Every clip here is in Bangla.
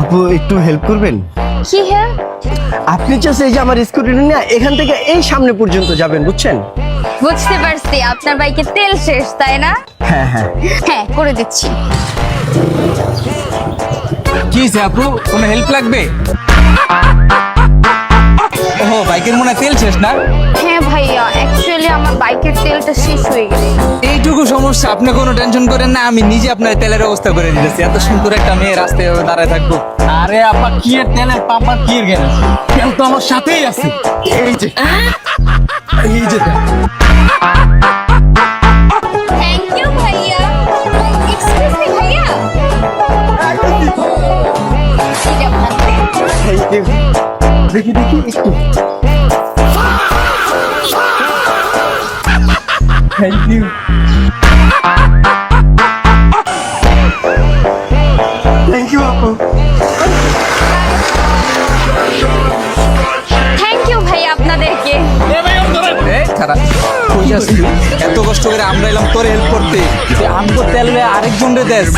আপু একটু হেল্প করবেন? কি হ্যাঁ? আপনি চাচ্ছে এই যে আমার স্কুটিটা নিয়ে এখান থেকে এই সামনে পর্যন্ত যাবেন, বুঝছেন? বুঝতে পারছি আপনার বাইকে তেল শেষ, তাই না? হ্যাঁ হ্যাঁ। হ্যাঁ, করে দিচ্ছি। কি হয়েছে আপু, কোনো হেল্প লাগবে? ওহো, বাইকের মনে হয় তেল শেষ না? হ্যাঁ ভাইয়া, অ্যাকচুয়ালি আমার বাইকের তেলটা শেষ হয়ে গেছে। এইটুকু সমস্যা, আপনি কোনো টেনশন করেন না, আমি নিজে আপনার তেলের ব্যবস্থা করে দিতেছি। এত সুন্দর একটা মেয়ে রাস্তায় এভাবে দাঁড়ায় থাকবো। আরে আপা কি এর তেলের পাম্পার কি এর গ্যারেজ, তেল তো আমার সাথেই আছে। এই যে এই যে তেল। থ্যাংক ইউ ভাইয়া। এক্সকিউজ মি ভাইয়া। এটা আপনার তেল। Thank you. দেখি দেখি একটু। Thank you. থ্যাংক ইউ আপু। থ্যাংক ইউ ভাইয়া আপনাদেরকে। খারাপ কই যাস তুই? এত কষ্ট করে আমরা এলাম তোর হেল্প করতে, তুই আমগো তেল লয়ে আরেকজন রে দেস।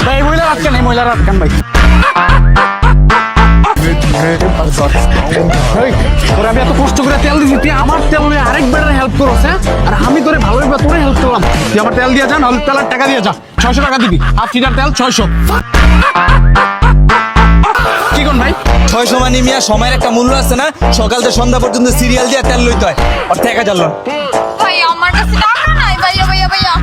ভাই মহিলার আটকান, এই মহিলার আটকান ভাই। তোর আমি এত কষ্ট করে তেল দিছি, তুই আমার তেল নিয়ে আরেক বেটার হেল্প করছ, হ্যাঁ? আর আমি তোরে ভালোভাবে তোরে হেল্প করলাম, তুই আমার তেল দিয়ে যা, নাহলে তেলের টাকা দিয়ে যা। 600 টাকা দিবি, হাফ লিটার তেল 600। কি কোন ভাই? 600 মানে মিয়া সময়ের একটা মূল্য আছে না? সকাল থেকে সন্ধ্যা পর্যন্ত সিরিয়াল দিয়ে তেল লইতে হয়, আর টাকা জানলো। ভাইয়া আমার কাছে টাকা নাই ভাইয়া ভাইয়া ভাইয়া।